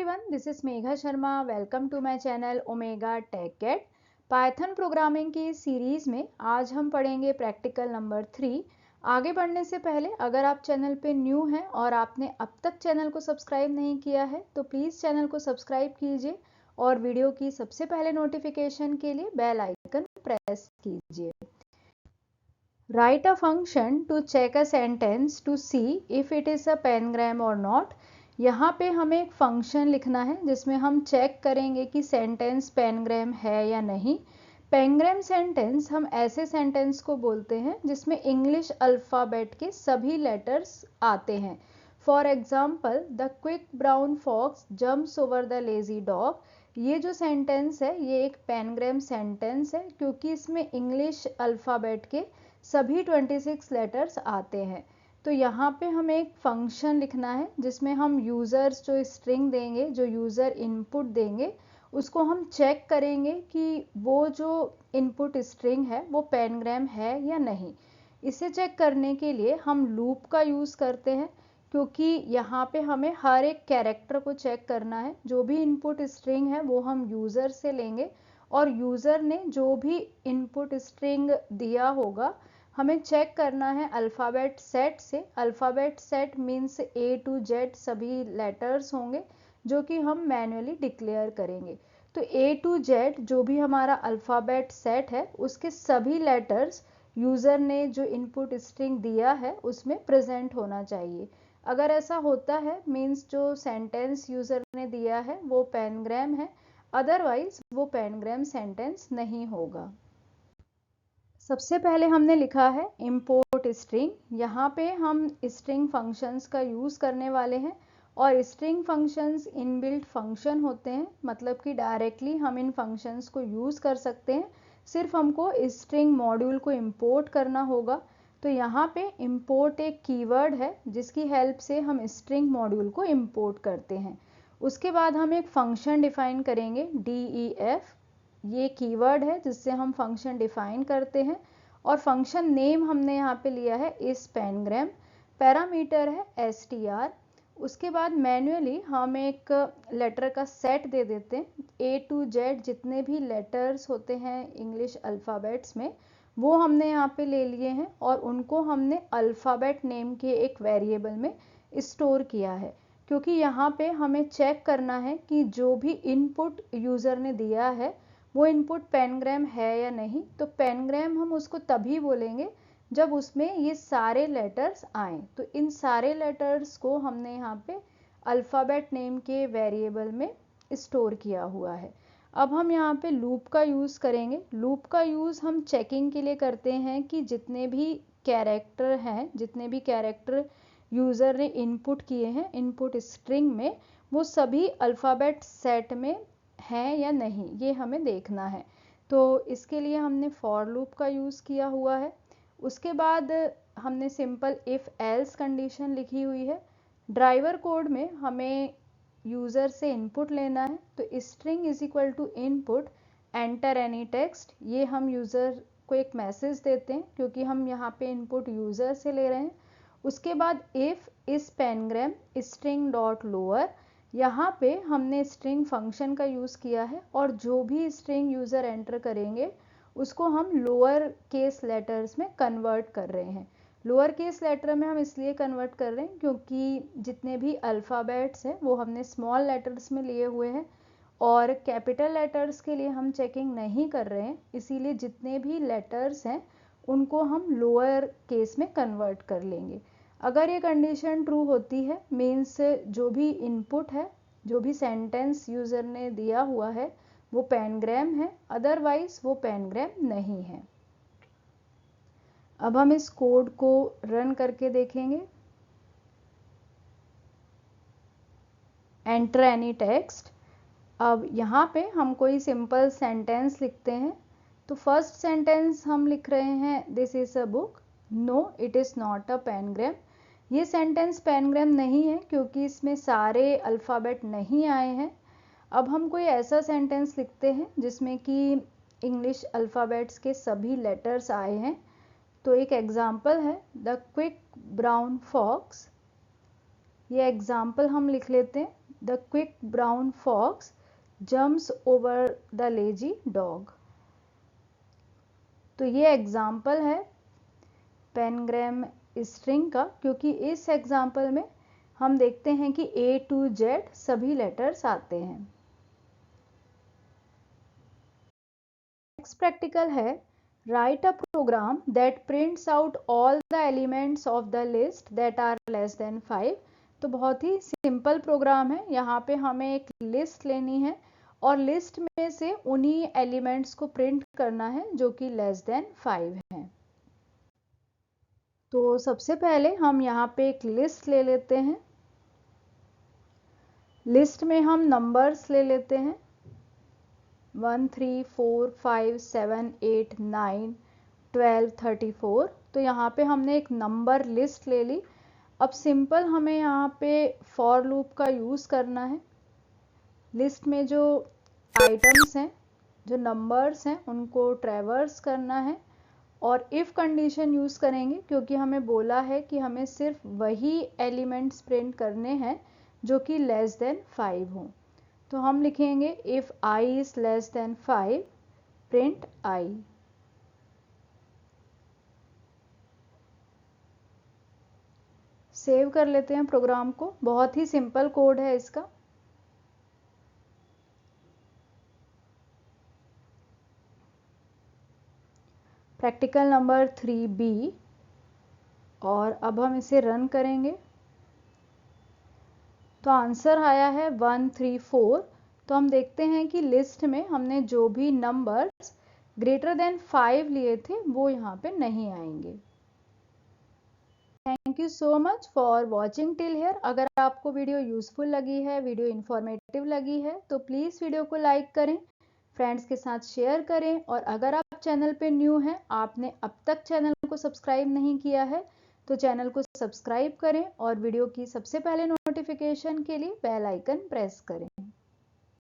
everyone, this is Megha Sharma. Welcome to my channel Omega Tech Get. Python programming की series में आज हम पढ़ेंगे प्रैक्टिकल नंबर 3। आगे बढ़ने से पहले अगर आप चैनल पे न्यू हैं और आपने अब तक चैनल को सब्सक्राइब नहीं किया है तो प्लीज़ चैनल को सब्सक्राइब कीजिए और वीडियो की सबसे पहले नोटिफिकेशन के लिए बेल आइकन प्रेस कीजिए। Write a function to check a sentence to see if it is a pangram or not। यहाँ पे हमें एक फंक्शन लिखना है जिसमें हम चेक करेंगे कि सेंटेंस पैनग्राम है या नहीं। पैनग्राम सेंटेंस हम ऐसे सेंटेंस को बोलते हैं जिसमें इंग्लिश अल्फ़ाबेट के सभी लेटर्स आते हैं। For example, the quick brown fox jumps over the lazy dog. ये जो सेंटेंस है ये एक पैनग्राम सेंटेंस है क्योंकि इसमें इंग्लिश अल्फ़ाबेट के सभी 26 लेटर्स आते हैं। तो यहाँ पे हमें एक फंक्शन लिखना है जिसमें हम यूज़र्स जो स्ट्रिंग देंगे, जो यूज़र इनपुट देंगे, उसको हम चेक करेंगे कि वो जो इनपुट स्ट्रिंग है वो पैनग्राम है या नहीं। इसे चेक करने के लिए हम लूप का यूज़ करते हैं क्योंकि यहाँ पे हमें हर एक कैरेक्टर को चेक करना है। जो भी इनपुट स्ट्रिंग है वो हम यूज़र से लेंगे और यूज़र ने जो भी इनपुट स्ट्रिंग दिया होगा हमें चेक करना है अल्फ़ाबेट सेट से। Alphabet set means A to Z सभी लेटर्स होंगे जो कि हम मैन्युअली डिक्लेयर करेंगे। तो A to Z जो भी हमारा अल्फ़ाबेट सेट है उसके सभी लेटर्स यूज़र ने जो इनपुट स्ट्रिंग दिया है उसमें प्रेजेंट होना चाहिए। अगर ऐसा होता है मीन्स जो सेंटेंस यूज़र ने दिया है वो पैनग्राम है, अदरवाइज वो पैनग्राम सेंटेंस नहीं होगा। सबसे पहले हमने लिखा है इम्पोर्ट स्ट्रिंग। यहाँ पे हम स्ट्रिंग फंक्शंस का यूज़ करने वाले हैं और स्ट्रिंग फंक्शंस इनबिल्ट फंक्शन होते हैं, मतलब कि डायरेक्टली हम इन फंक्शंस को यूज़ कर सकते हैं। सिर्फ हमको स्ट्रिंग मॉड्यूल को इम्पोर्ट करना होगा। तो यहाँ पे इम्पोर्ट एक कीवर्ड है जिसकी हेल्प से हम स्ट्रिंग मॉड्यूल को इम्पोर्ट करते हैं। उसके बाद हम एक फंक्शन डिफाइन करेंगे DEF। ये कीवर्ड है जिससे हम फंक्शन डिफाइन करते हैं और फंक्शन नेम हमने यहाँ पे लिया है इस पैनग्राम। पैरामीटर है str। उसके बाद मैन्युअली हम एक लेटर का सेट दे देते हैं। A to Z जितने भी लेटर्स होते हैं इंग्लिश अल्फ़ाबेट्स में वो हमने यहाँ पे ले लिए हैं और उनको हमने अल्फ़ाबेट नेम के एक वेरिएबल में स्टोर किया है क्योंकि यहाँ पे हमें चेक करना है कि जो भी इनपुट यूज़र ने दिया है वो इनपुट पैनग्राम है या नहीं। तो पैनग्राम हम उसको तभी बोलेंगे जब उसमें ये सारे लेटर्स आएँ। तो इन सारे लेटर्स को हमने यहाँ पे अल्फ़ाबेट नेम के वेरिएबल में स्टोर किया हुआ है। अब हम यहाँ पे लूप का यूज़ करेंगे। लूप का यूज़ हम चेकिंग के लिए करते हैं कि जितने भी कैरेक्टर हैं, जितने भी कैरेक्टर यूज़र ने इनपुट किए हैं इनपुट स्ट्रिंग में, वो सभी अल्फ़ाबेट सेट में है या नहीं, ये हमें देखना है। तो इसके लिए हमने फॉर लूप का यूज़ किया हुआ है। उसके बाद हमने सिंपल इफ़ एल्स कंडीशन लिखी हुई है। ड्राइवर कोड में हमें यूज़र से इनपुट लेना है तो string is equal to input enter any text. ये हम यूज़र को एक मैसेज देते हैं क्योंकि हम यहाँ पे इनपुट यूज़र से ले रहे हैं। उसके बाद इफ़ इस पैनग्राम स्ट्रिंग डॉट लोअर, यहाँ पे हमने स्ट्रिंग फंक्शन का यूज़ किया है और जो भी स्ट्रिंग यूज़र एंटर करेंगे उसको हम लोअर केस लेटर्स में कन्वर्ट कर रहे हैं। लोअर केस लेटर में हम इसलिए कन्वर्ट कर रहे हैं क्योंकि जितने भी अल्फ़ाबेट्स हैं वो हमने स्मॉल लेटर्स में लिए हुए हैं और कैपिटल लेटर्स के लिए हम चेकिंग नहीं कर रहे हैं, इसीलिए जितने भी लेटर्स हैं उनको हम लोअर केस में कन्वर्ट कर लेंगे। अगर ये कंडीशन ट्रू होती है मीन्स जो भी इनपुट है, जो भी सेंटेंस यूज़र ने दिया हुआ है वो पैनग्राम है, अदरवाइज वो पैनग्राम नहीं है। अब हम इस कोड को रन करके देखेंगे। Enter any text. अब यहाँ पे हम कोई सिंपल सेंटेंस लिखते हैं। तो फर्स्ट सेंटेंस हम लिख रहे हैं this is a book. No it is not a pangram. ये सेंटेंस पैनग्राम नहीं है क्योंकि इसमें सारे अल्फ़ाबेट नहीं आए हैं। अब हम कोई ऐसा सेंटेंस लिखते हैं जिसमें कि इंग्लिश अल्फ़ाबेट्स के सभी लेटर्स आए हैं। तो एक एग्जाम्पल है द क्विक ब्राउन फॉक्स। ये एग्जाम्पल हम लिख लेते हैं। The quick brown fox jumps over the lazy dog. तो ये एग्जाम्पल है पेनग्राम स्ट्रिंग का, क्योंकि इस एग्जाम्पल में हम देखते हैं कि A to Z सभी लेटर्स आते हैं। नेक्स्ट प्रैक्टिकल है write a program that prints out all the elements of the list that are less than 5। तो बहुत ही सिंपल प्रोग्राम है। यहाँ पे हमें एक लिस्ट लेनी है और लिस्ट में से उन्हीं एलिमेंट्स को प्रिंट करना है जो कि लेस देन 5 है। तो सबसे पहले हम यहाँ पे एक लिस्ट ले लेते हैं। लिस्ट में हम नंबर्स ले लेते हैं 1 3 4 5 7 8 9 12 34। तो यहाँ पे हमने एक नंबर लिस्ट ले ली। अब सिंपल हमें यहाँ पे फॉर लूप का यूज़ करना है। लिस्ट में जो आइटम्स हैं, जो नंबर्स हैं, उनको ट्रैवर्स करना है और इफ़ कंडीशन यूज़ करेंगे, क्योंकि हमें बोला है कि हमें सिर्फ वही एलिमेंट्स प्रिंट करने हैं जो कि लेस देन 5 हों। तो हम लिखेंगे if I is less than 5 print I। Save कर लेते हैं प्रोग्राम को। बहुत ही सिंपल कोड है इसका। प्रैक्टिकल नंबर 3B, और अब हम इसे रन करेंगे तो आंसर आया है 1 3 4। तो हम देखते हैं कि लिस्ट में हमने जो भी नंबर्स ग्रेटर देन 5 लिए थे वो यहाँ पे नहीं आएंगे। Thank you so much for watching till here. अगर आपको वीडियो यूजफुल लगी है, वीडियो इन्फॉर्मेटिव लगी है, तो प्लीज़ वीडियो को लाइक करें, फ्रेंड्स के साथ शेयर करें। और अगर आप चैनल पे न्यू हैं, आपने अब तक चैनल को सब्सक्राइब नहीं किया है, तो चैनल को सब्सक्राइब करें और वीडियो की सबसे पहले नोटिफिकेशन के लिए बेल आइकन प्रेस करें।